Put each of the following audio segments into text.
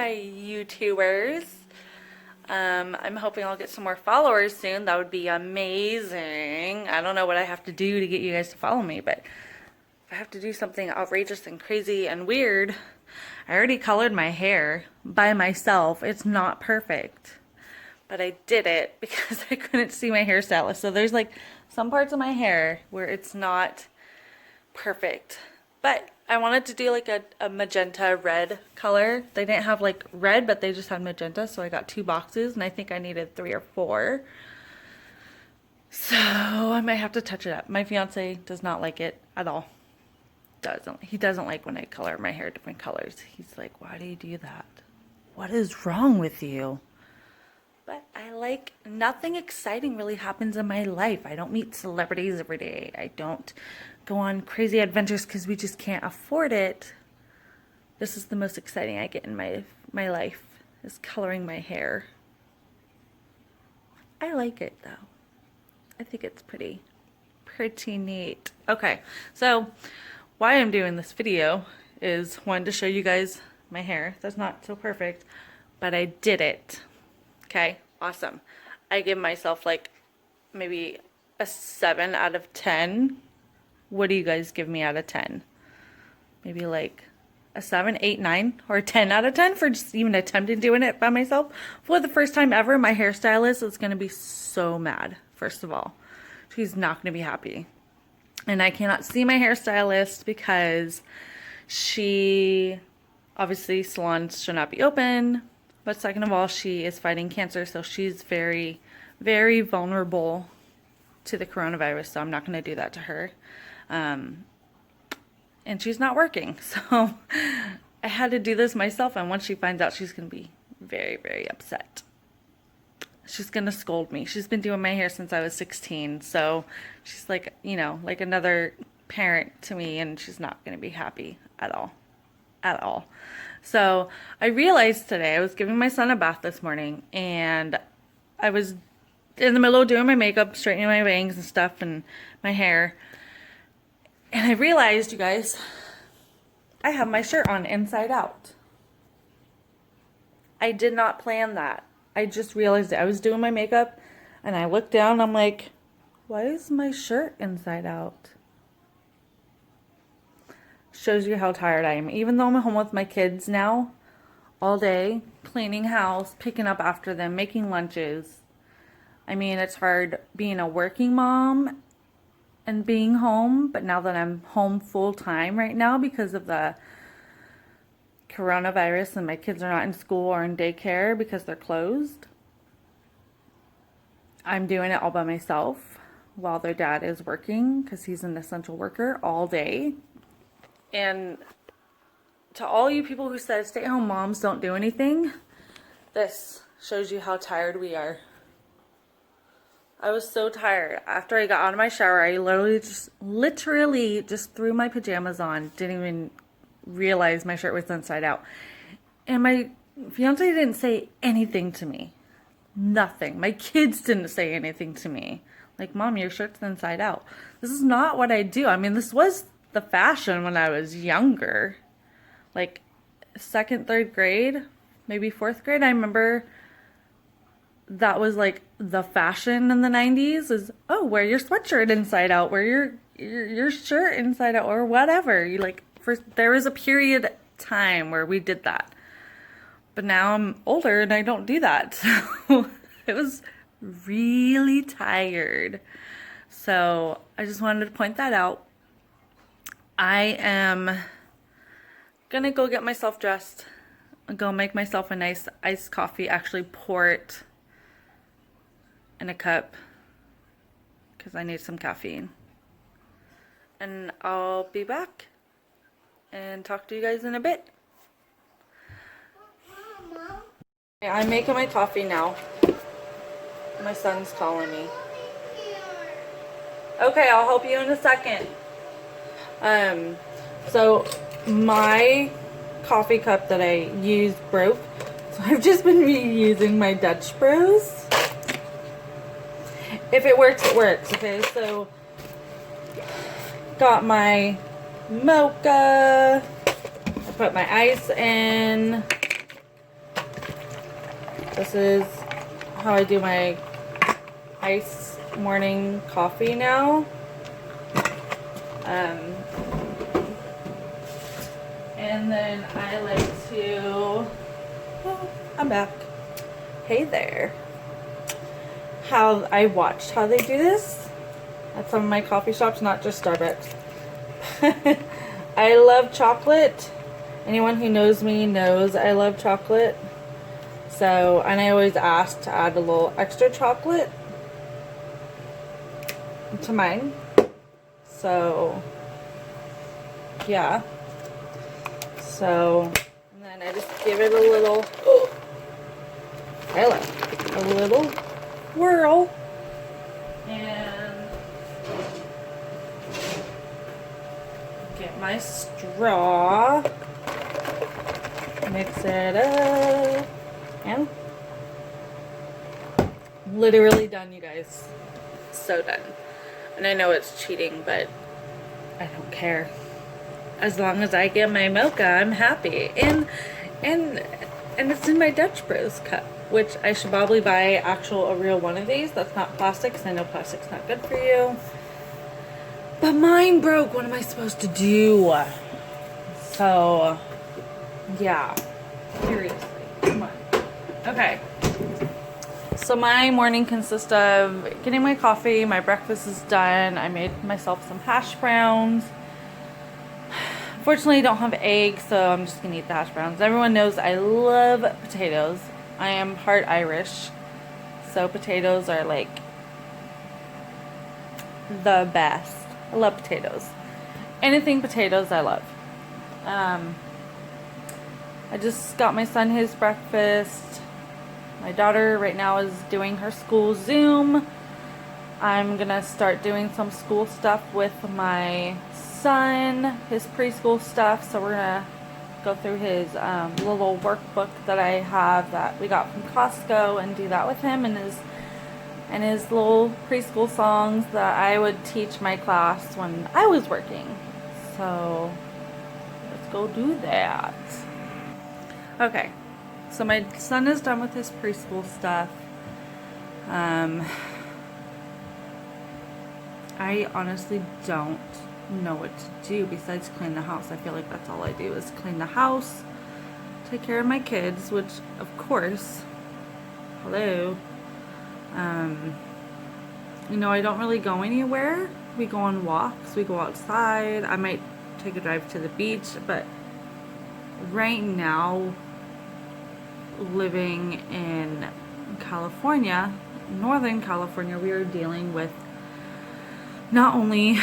my YouTubers. I'm hoping I'll get some more followers soon. That would be amazing. I don't know what I have to do to get you guys to follow me, but if I have to do something outrageous and crazy and weird, I already colored my hair by myself. It's not perfect, but I did it because I couldn't see my hairstylist. So there's like some parts of my hair where it's not perfect. But I wanted to do like a magenta red color. They didn't have like red, but they just had magenta. So I got 2 boxes and I think I needed 3 or 4. So I might have to touch it up. My fiance does not like it at all. He doesn't like when I color my hair different colors. He's like, why do you do that? What is wrong with you? But I like, nothing exciting really happens in my life. I don't meet celebrities every day. I don't go on crazy adventures because we just can't afford it. This is the most exciting I get in my life, is coloring my hair. I like it though. I think it's pretty neat. Okay, so why I'm doing this video is one, to show you guys my hair. That's not so perfect, but I did it. Okay, awesome. I give myself like maybe a 7 out of 10. What do you guys give me out of 10? Maybe like a 7, 8, 9, or a 10 out of 10 for just even attempting doing it by myself. For the first time ever, my hairstylist is going to be so mad, first of all. She's not going to be happy. And I cannot see my hairstylist because obviously salons should not be open. But second of all, she is fighting cancer, so she's very, very vulnerable to the coronavirus, so I'm not going to do that to her. And she's not working, so I had to do this myself, and once she finds out, she's going to be very, very upset. She's going to scold me. She's been doing my hair since I was 16, so she's like, you know, like another parent to me, and she's not going to be happy at all. At all. So I realized today, I was giving my son a bath this morning, and I was in the middle of doing my makeup, straightening my bangs and stuff and my hair, and I realized, you guys, I have my shirt on inside out. I did not plan that. I just realized it. I was doing my makeup and I looked down, I'm like, why is my shirt inside out? Shows you how tired I am. Even though I'm home with my kids now all day, cleaning house, picking up after them, making lunches. I mean, it's hard being a working mom and being home, but now that I'm home full time right now because of the coronavirus and my kids are not in school or in daycare because they're closed, I'm doing it all by myself while their dad is working because he's an essential worker all day. And to all you people who said stay-at-home moms don't do anything, this shows you how tired we are. I was so tired. After I got out of my shower, I literally just threw my pajamas on, didn't even realize my shirt was inside out. And my fiance didn't say anything to me. Nothing. My kids didn't say anything to me. Like, Mom, your shirt's inside out. This is not what I do. I mean, this was the fashion when I was younger, like 2nd, 3rd grade, maybe 4th grade. I remember that was like the fashion in the 90s is, oh, wear your sweatshirt inside out, wear your shirt inside out, or whatever. You like, there was a period time where we did that, but now I'm older and I don't do that. So it was really tired. So I just wanted to point that out. I am gonna go get myself dressed, go make myself a nice iced coffee, actually pour it in a cup because I need some caffeine. And I'll be back and talk to you guys in a bit. Okay, I'm making my coffee now. My son's calling me. Okay, I'll help you in a second. So my coffee cup that I used broke, so I've just been reusing my Dutch Bros. If it works, it works. Okay, so got my mocha, I put my ice in, This is how I do my iced morning coffee now. And then I like to, oh, I'm back. Hey there. How I watched how they do this at some of my coffee shops, not just Starbucks. I love chocolate. Anyone who knows me knows I love chocolate. So, and I always ask to add a little extra chocolate to mine. So, yeah. So, and then I just give it a little, a little whirl. And get my straw. Mix it up. And literally done, you guys. So done. And I know it's cheating, but I don't care. As long as I get my mocha, I'm happy. And it's in my Dutch Bros cup, which I should probably buy a real one of these that's not plastic, because I know plastic's not good for you. But mine broke. What am I supposed to do? So, yeah. Seriously. Come on. Okay. So my morning consists of getting my coffee, my breakfast is done, I made myself some hash browns. Fortunately, I don't have eggs, so I'm just gonna eat the hash browns. Everyone knows I love potatoes. I am part Irish, so potatoes are like the best. I love potatoes. Anything potatoes, I love. I just got my son his breakfast. My daughter right now is doing her school Zoom. I'm gonna start doing some school stuff with my son, his preschool stuff. So we're gonna go through his little workbook that I have that we got from Costco and do that with him, and his little preschool songs that I would teach my class when I was working. So let's go do that. Okay, so my son is done with his preschool stuff. I honestly don't know what to do besides clean the house. I feel like that's all I do is clean the house, take care of my kids, which of course, hello, you know, I don't really go anywhere. We go on walks, we go outside, I might take a drive to the beach, but right now, living in California, Northern California, we are dealing with not only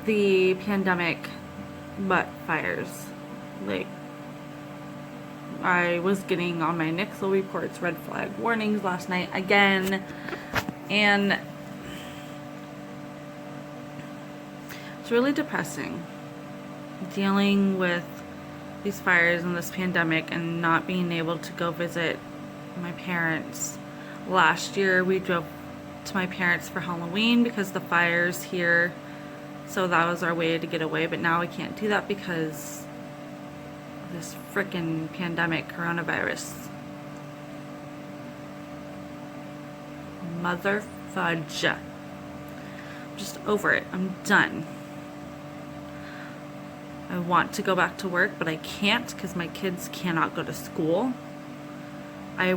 the pandemic, but fires. Like, I was getting on my Nixle reports red flag warnings last night again, and it's really depressing dealing with these fires and this pandemic and not being able to go visit my parents. Last year we drove to my parents for Halloween because the fires here, so that was our way to get away, but now we can't do that because of this frickin' pandemic, coronavirus. Mother fudge. I'm just over it. I'm done. I want to go back to work, but I can't because my kids cannot go to school. I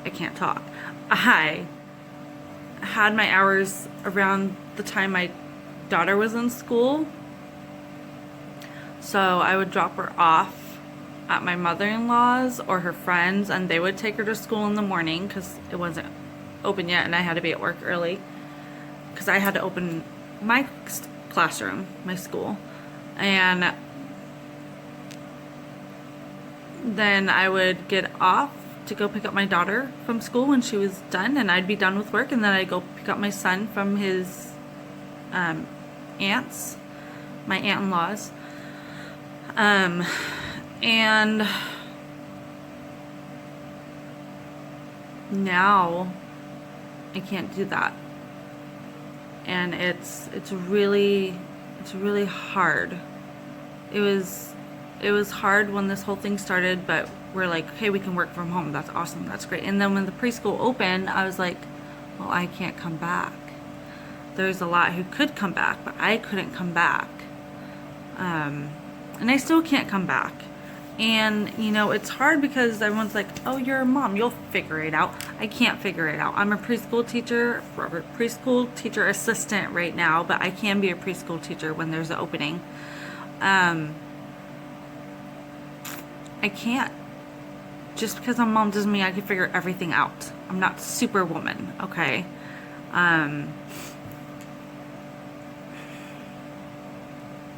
can't talk. I had my hours around the time my daughter was in school. So I would drop her off at my mother-in-law's or her friends, and they would take her to school in the morning because it wasn't open yet and I had to be at work early because I had to open my classroom, my school, and then I would get off to go pick up my daughter from school when she was done, and I'd be done with work, and then I'd go pick up my son from his aunts, my aunt-in-laws, and now I can't do that. And it's really hard. It it was hard when this whole thing started, but we're like, okay, we can work from home. That's awesome. That's great. And then when the preschool opened, I was like, well, I can't come back. There's a lot who could come back, but I couldn't come back. And I still can't come back. And, you know, it's hard because everyone's like, oh, you're a mom, you'll figure it out. I can't figure it out. I'm a preschool teacher assistant right now, but I can be a preschool teacher when there's an opening. I can't. Just because I'm a mom doesn't mean I can figure everything out. I'm not Superwoman, okay?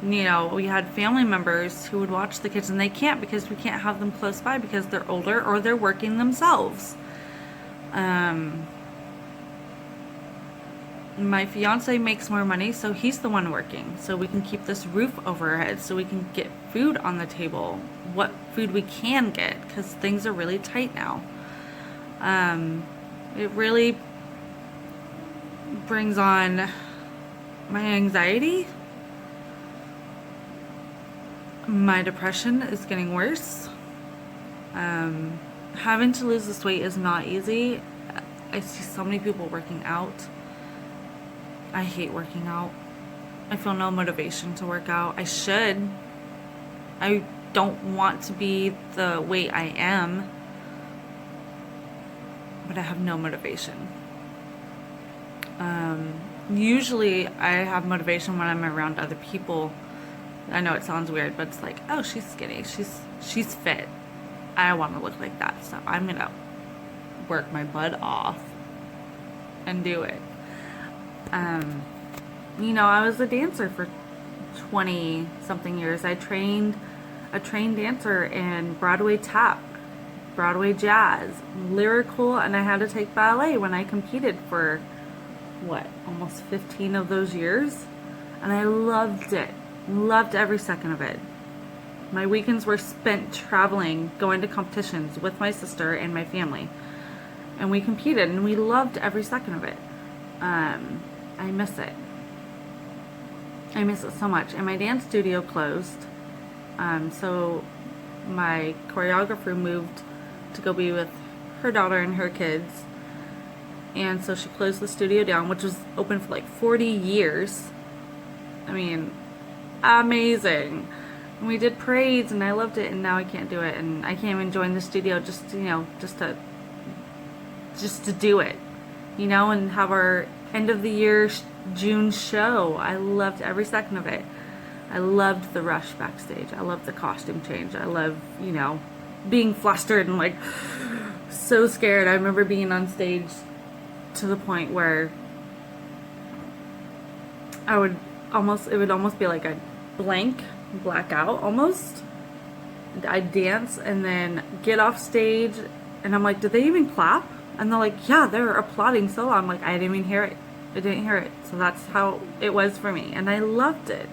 You know, we had family members who would watch the kids and they can't because we can't have them close by because they're older or they're working themselves. My fiance makes more money, so he's the one working, so we can keep this roof over our heads, so we can get food on the table, what food we can get, because things are really tight now. It really brings on my anxiety. My depression is getting worse. Having to lose this weight is not easy. I see so many people working out. I hate working out. I feel no motivation to work out. I should. I don't want to be the weight I am, but I have no motivation. Usually I have motivation when I'm around other people. I know it sounds weird, but it's like, oh, she's skinny, she's fit. I want to look like that, so I'm gonna work my butt off and do it. You know, I was a dancer for 20 something years. I trained a trained dancer in Broadway tap, Broadway jazz, lyrical, and I had to take ballet when I competed for almost 15 of those years, and I loved it. Loved every second of it. My weekends were spent traveling, going to competitions with my sister and my family, and we competed and we loved every second of it. I miss it. I miss it so much. And my dance studio closed, so my choreographer moved to go be with her daughter and her kids, and so she closed the studio down, which was open for like 40 years. I mean, amazing. And we did parades and I loved it, and now I can't do it, and I can't even join the studio just to do it, you know, and have our end of the year June show. I loved every second of it. I loved the rush backstage. I loved the costume change. I love, you know, being flustered and like so scared. I remember being on stage to the point where it would almost be like a blackout almost. I'd dance and then get off stage and I'm like, did they even clap? And they're like, yeah, they're applauding so loud. I'm like, I didn't even hear it. I didn't hear it. So that's how it was for me, and I loved it.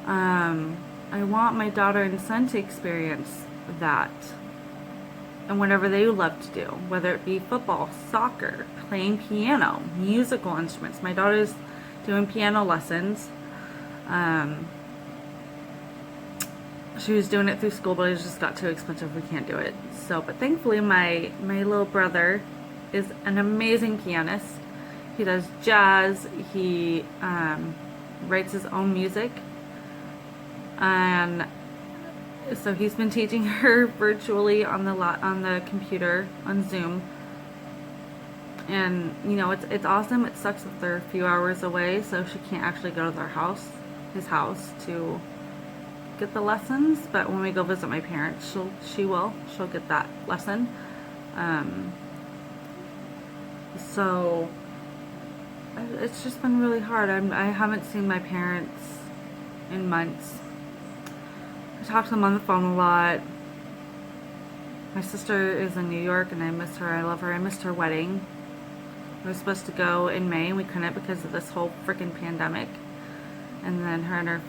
I want my daughter and son to experience that, and whatever they love to do, whether it be football, soccer, playing piano, musical instruments. My daughter's doing piano lessons. She was doing it through school, but it just got too expensive. We can't do it. So, but thankfully my little brother is an amazing pianist. He does jazz. He writes his own music, and so he's been teaching her virtually on the computer on Zoom. And you know, it's awesome. It sucks that they're a few hours away, so she can't actually go to his house to get the lessons. But when we go visit my parents, she'll get that lesson. So it's just been really hard. I haven't seen my parents in months. I talk to them on the phone a lot. My sister is in New York and I miss her. I love her. I missed her wedding. We were supposed to go in May and we couldn't because of this whole freaking pandemic. And then her and her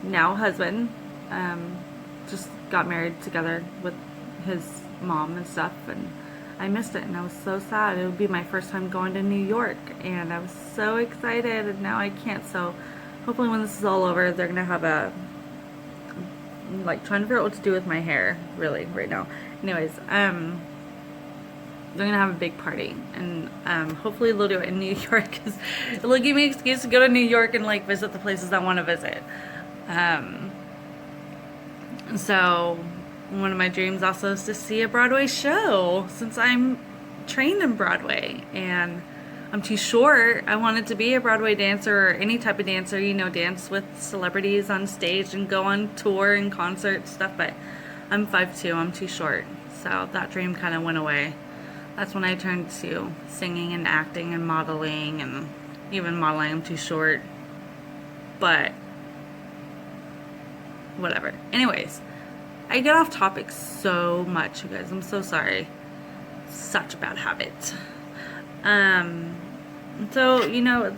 now husband just got married together with his mom and stuff, and I missed it and I was so sad. It would be my first time going to New York and I was so excited, and now I can't. So hopefully when this is all over, they're gonna have a like trying to figure out what to do with my hair, really, right now. Anyways, they're gonna have a big party, and hopefully they'll do it in New York, because it'll give me an excuse to go to New York and like visit the places I want to visit. So one of my dreams also is to see a Broadway show, since I'm trained in Broadway and I'm too short. I wanted to be a Broadway dancer, or any type of dancer, you know, dance with celebrities on stage and go on tour and concert stuff, but I'm 5'2", I'm too short, so that dream kind of went away. That's when I turned to singing and acting and modeling, and even modeling, I'm too short, but whatever. Anyways, I get off topic so much, you guys. I'm so sorry. Such a bad habit. So, you know,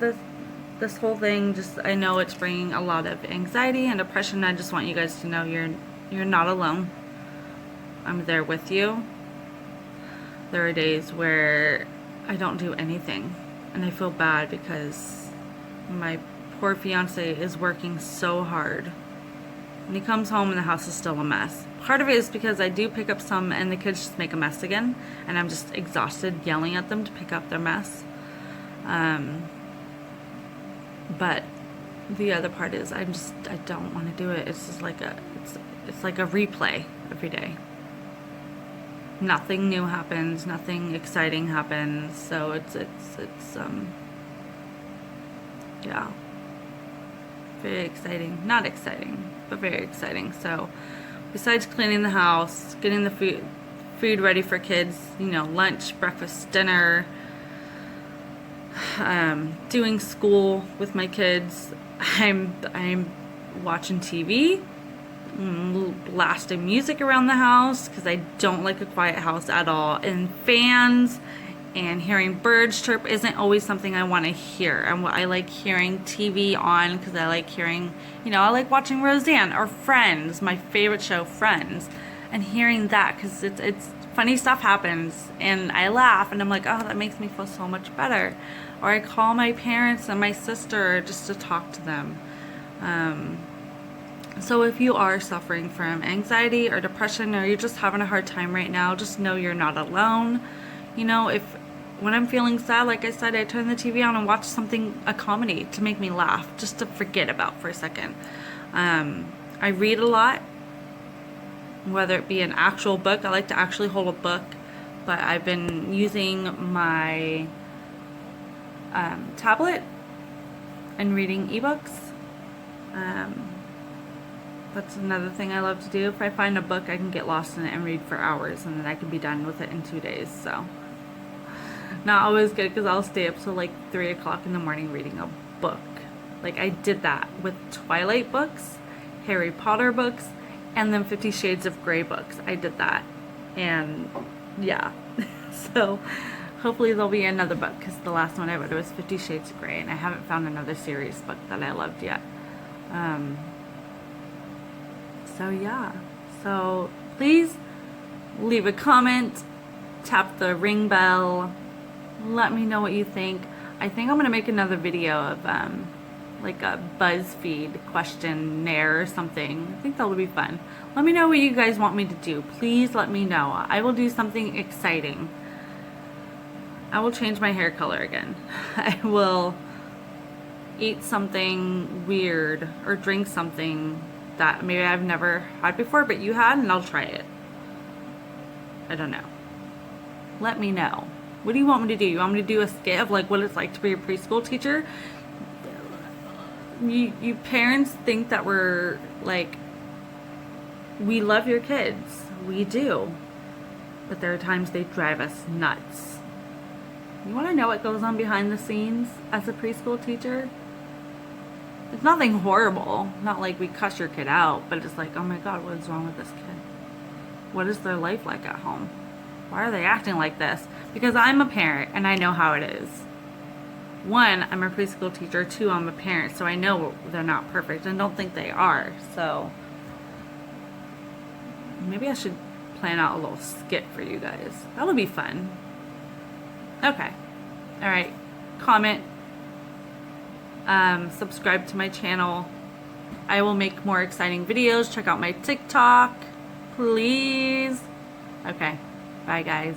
this whole thing, just, I know it's bringing a lot of anxiety and depression. I just want you guys to know you're not alone. I'm there with you. There are days where I don't do anything, and I feel bad because my poor fiance is working so hard. And he comes home and the house is still a mess. Part of it is because I do pick up some and the kids just make a mess again, and I'm just exhausted yelling at them to pick up their mess. But the other part is I don't want to do it. It's just like it's like a replay every day. Nothing new happens, nothing exciting happens, so it's yeah, very exciting. Not exciting, but very exciting. So besides cleaning the house, getting the food ready for kids, you know, lunch, breakfast, dinner, doing school with my kids, I'm watching TV, blasting music around the house because I don't like a quiet house at all, and fans and hearing birds chirp isn't always something I want to hear. And I like hearing TV on because I like hearing, you know, I like watching Roseanne or Friends, my favorite show, Friends, and hearing that because it's funny stuff happens and I laugh and I'm like, oh, that makes me feel so much better. Or I call my parents and my sister just to talk to them. So if you are suffering from anxiety or depression, or you're just having a hard time right now, just know you're not alone. You know, when I'm feeling sad, like I said, I turn the TV on and watch a comedy to make me laugh, just to forget about for a second. I read a lot, whether it be an actual book. I like to actually hold a book, but I've been using my tablet and reading ebooks. That's another thing I love to do. If I find a book, I can get lost in it and read for hours, and then I can be done with it in 2 days. So not always good, because I'll stay up till like 3 o'clock in the morning reading a book. Like I did that with Twilight books, Harry Potter books, and then 50 Shades of Grey books. I did that, and yeah. So hopefully there'll be another book, because the last one I read was 50 Shades of Grey, and I haven't found another series book that I loved yet. So yeah, so please leave a comment, tap the ring bell, let me know what you think. I think I'm gonna make another video of like a BuzzFeed questionnaire or something. I think that would be fun. Let me know what you guys want me to do. Please let me know. I will do something exciting. I will change my hair color again. I will eat something weird or drink something that maybe I've never had before, but you had, and I'll try it. I don't know. Let me know. What do you want me to do? You want me to do a skit of like what it's like to be a preschool teacher? You parents think that we're like, we love your kids. We do. But there are times they drive us nuts. You want to know what goes on behind the scenes as a preschool teacher? It's nothing horrible. Not like we cuss your kid out, but it's like, oh my God, what is wrong with this kid? What is their life like at home? Why are they acting like this? Because I'm a parent and I know how it is. One, I'm a preschool teacher. Two, I'm a parent, so I know they're not perfect and don't think they are. So maybe I should plan out a little skit for you guys. That would be fun. Okay. All right. Comment. Subscribe to my channel. I will make more exciting videos. Check out my TikTok, please. Okay, bye guys.